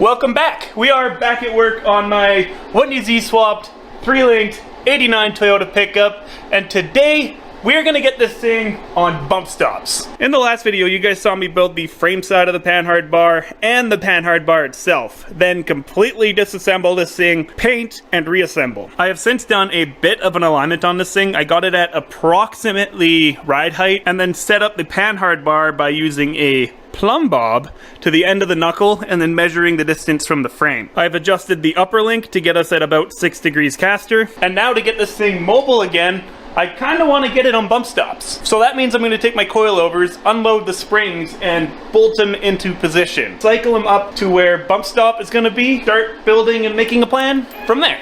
Welcome back. We are back at work on my Whitney Z-swapped 3-linked 89 Toyota pickup, and today we're gonna get this thing on bump stops. In the last video, you guys saw me build the frame side of the panhard bar and the panhard bar itself, then completely disassemble this thing, paint, and reassemble. I have since done a bit of an alignment on this thing. I got it at approximately ride height, and then set up the panhard bar by using a plumb bob to the end of the knuckle and then measuring the distance from the frame. I've adjusted the upper link to get us at about 6 degrees caster, and now to get this thing mobile again, I kind of want to get it on bump stops. So that means I'm going to take my coilovers, unload the springs, and bolt them into position. Cycle them up to where bump stop is going to be, start building and making a plan from there.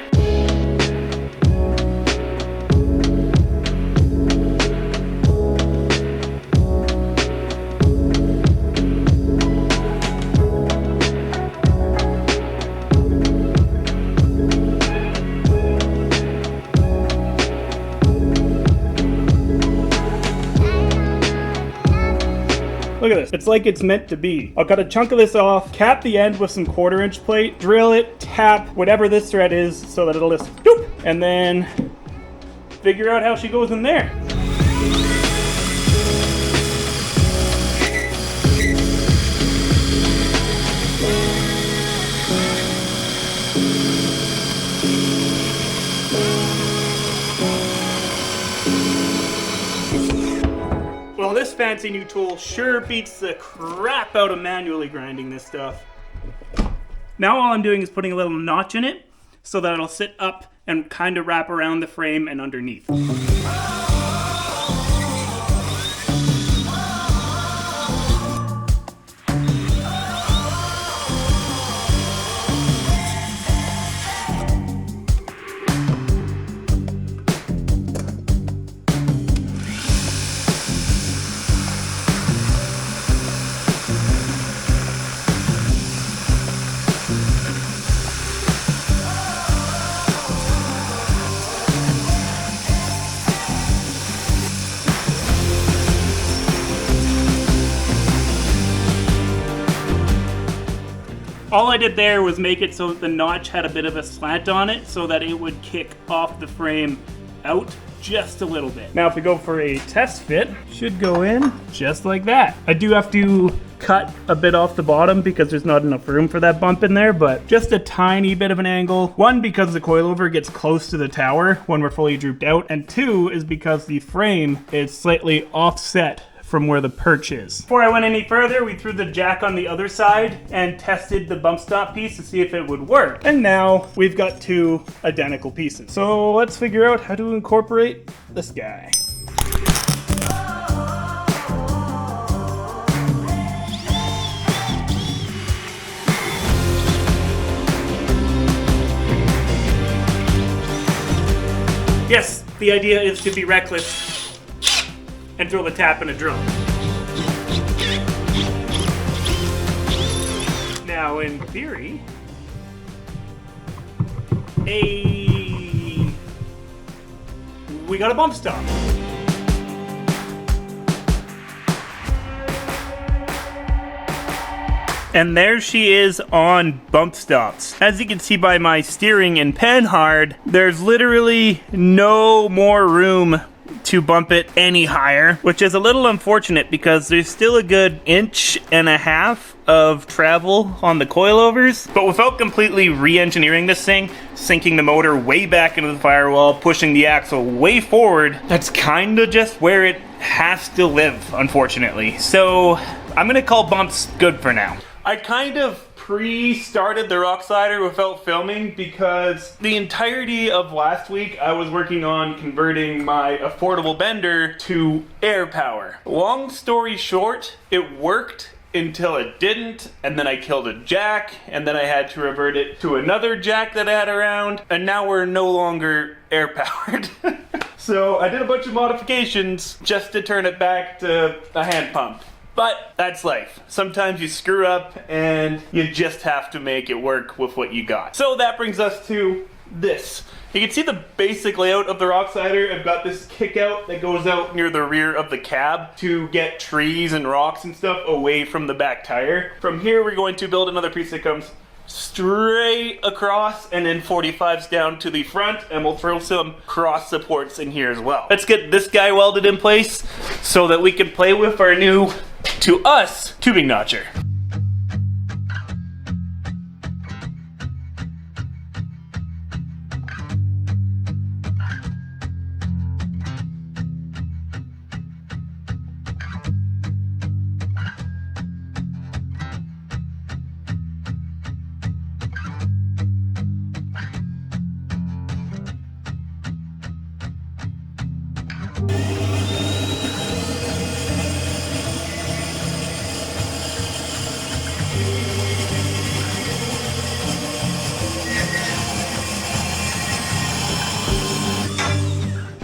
Look at this, it's like it's meant to be. I'll cut a chunk of this off, cap the end with some 1/4-inch plate, drill it, tap whatever this thread is so that it'll just doop, and then figure out how she goes in there. Well, this fancy new tool sure beats the crap out of manually grinding this stuff. Now all I'm doing is putting a little notch in it so that it'll sit up and kind of wrap around the frame and underneath. All I did there was make it so that the notch had a bit of a slant on it so that it would kick off the frame out just a little bit. Now if we go for a test fit, should go in just like that. I do have to cut a bit off the bottom because there's not enough room for that bump in there, but just a tiny bit of an angle. One, because the coilover gets close to the tower when we're fully drooped out, and two is because the frame is slightly offset from where the perch is. Before I went any further, we threw the jack on the other side and tested the bump stop piece to see if it would work. And now we've got two identical pieces. So let's figure out how to incorporate this guy. Yes, the idea is to be reckless and throw the tap in a drum. Now, in theory, we got a bump stop. And there she is on bump stops. As you can see by my steering and panhard, there's literally no more room to bump it any higher, which is a little unfortunate because there's still a good 1.5 inches of travel on the coilovers, but without completely re-engineering this thing, sinking the motor way back into the firewall, pushing the axle way forward, that's kind of just where it has to live, unfortunately. So I'm gonna call bumps good for now. I kind of pre-started the rock slider without filming because the entirety of last week I was working on converting my affordable bender to air power. Long story short, it worked until it didn't, and then I killed a jack, and then I had to revert it to another jack that I had around, and now we're no longer air powered. So I did a bunch of modifications just to turn it back to a hand pump. But that's life. Sometimes you screw up and you just have to make it work with what you got. So that brings us to this. You can see the basic layout of the rock slider. I've got this kick out that goes out near the rear of the cab to get trees and rocks and stuff away from the back tire. From here, we're going to build another piece that comes straight across and then 45s down to the front, and we'll throw some cross supports in here as well. Let's get this guy welded in place so that we can play with our new, to us, tubing notcher.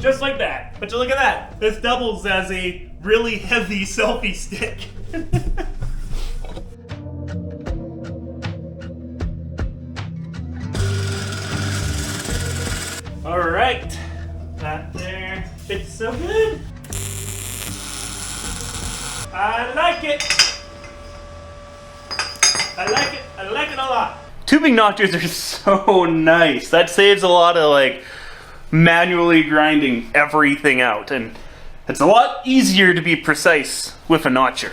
Just like that. But look at that. This doubles as a really heavy selfie stick. All right. That there fits so good. I like it. I like it. I like it a lot. Tubing notchers are so nice. That saves a lot of like manually grinding everything out, and it's a lot easier to be precise with a notcher.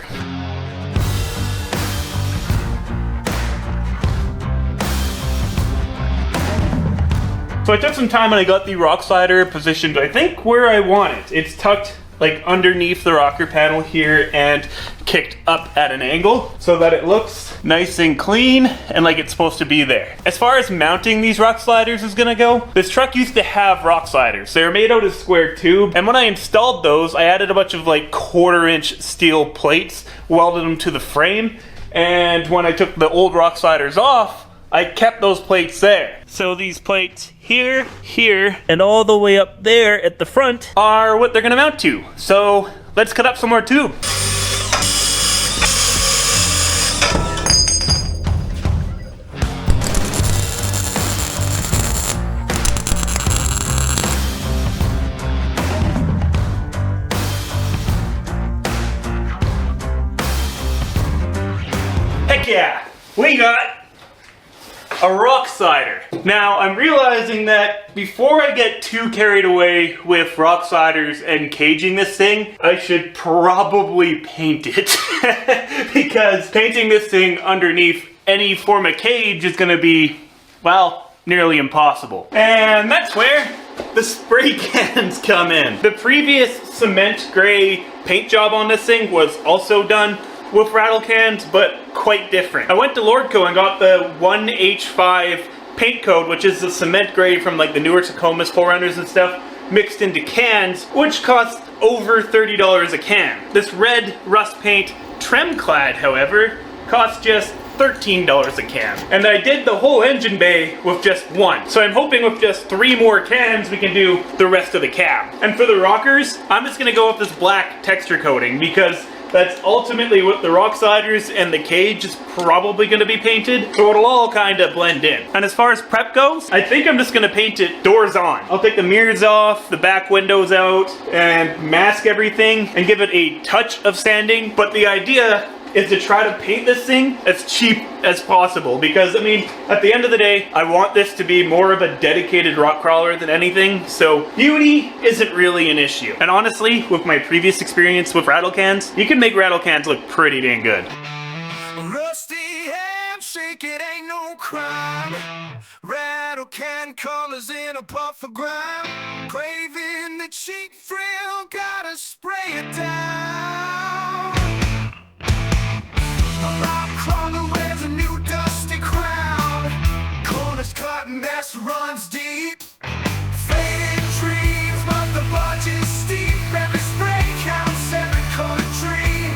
So I took some time and I got the rock slider positioned, I think, where I want it. It's tucked like underneath the rocker panel here and kicked up at an angle so that it looks nice and clean and like it's supposed to be there. As far as mounting these rock sliders is gonna go, this truck used to have rock sliders. They were made out of square tube, and when I installed those, I added a bunch of like 1/4-inch steel plates, welded them to the frame, and when I took the old rock sliders off, I kept those plates there. So these plates here, here, and all the way up there at the front are what they're gonna mount to. So let's cut up some more tube. Heck yeah, we got a rock slider. Now, I'm realizing that before I get too carried away with rock sliders and caging this thing, I should probably paint it. Because painting this thing underneath any form of cage is gonna be, well, nearly impossible. And that's where the spray cans come in. The previous cement gray paint job on this thing was also done with rattle cans, but quite different. I went to Lordco and got the 1H5 paint code, which is the cement gray from like the newer Tacomas, 4Runners and stuff, mixed into cans, which cost over $30 a can. This red rust paint Trem Clad, however, costs just $13 a can. And I did the whole engine bay with just one. So I'm hoping with just 3 more cans we can do the rest of the cab. And for the rockers, I'm just gonna go with this black texture coating because that's ultimately what the rock sliders and the cage is probably going to be painted, so it'll all kind of blend in. And as far as prep goes, I think I'm just going to paint it doors on. I'll take the mirrors off, the back windows out, and mask everything and give it a touch of sanding. But the idea is to try to paint this thing as cheap as possible, because I mean, at the end of the day, I want this to be more of a dedicated rock crawler than anything, so beauty isn't really an issue. And honestly, with my previous experience with rattle cans, you can make rattle cans look pretty dang good. Rusty handshake, it ain't no crime. Rattle can colors in a puff of grime. Craving the cheap thrill, gotta spray it down. A rock crawler wears a new dusty crown. Corners cut and mess runs deep. Faded dreams, but the budget's steep. Every spray counts, every colored tree.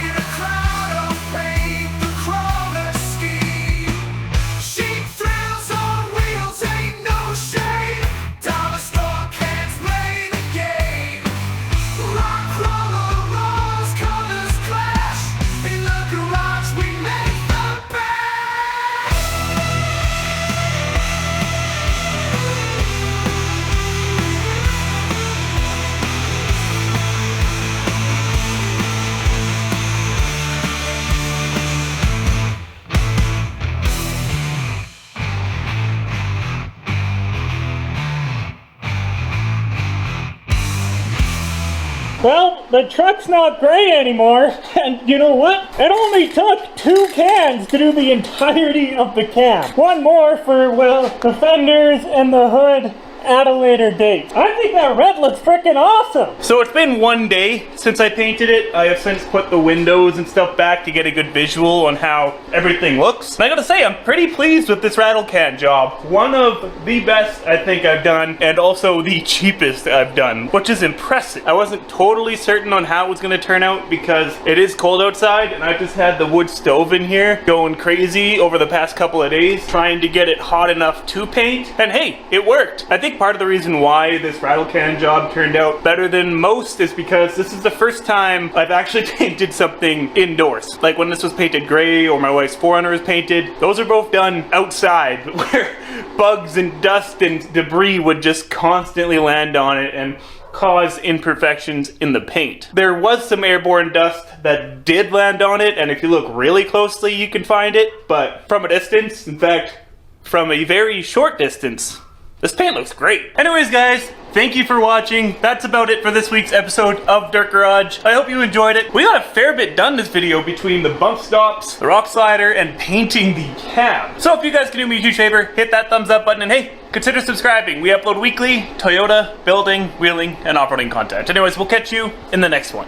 In a cloud of paint, the crawler scheme. Cheap thrills on wheels, ain't no shame. Dollar store cans play the game. Rock crawler rolls, colors clash. In the garage we make the best. Well, the truck's not gray anymore, and you know what? It only took 2 cans to do the entirety of the cam. One more for, well, the fenders and the hood at a later date. I think that red looks freaking awesome. So it's been 1 day since I painted it. I have since put the windows and stuff back to get a good visual on how everything looks. And I gotta say, I'm pretty pleased with this rattle can job. One of the best I think I've done, and also the cheapest I've done, which is impressive. I wasn't totally certain on how it was gonna turn out because it is cold outside, and I just had the wood stove in here going crazy over the past couple of days trying to get it hot enough to paint. And hey, it worked. I think part of the reason why this rattle can job turned out better than most is because this is the first time I've actually painted something indoors. Like when this was painted gray or my wife's 4Runner was painted, those are both done outside where bugs and dust and debris would just constantly land on it and cause imperfections in the paint. There was some airborne dust that did land on it, and if you look really closely you can find it, but from a distance, in fact, from a very short distance, this paint looks great. Anyways, guys, thank you for watching. That's about it for this week's episode of Dirt.Garage. I hope you enjoyed it. We got a fair bit done this video between the bump stops, the rock slider, and painting the cab. So if you guys can do me a huge favor, hit that thumbs up button, and hey, consider subscribing. We upload weekly Toyota, building, wheeling, and off-roading content. Anyways, we'll catch you in the next one.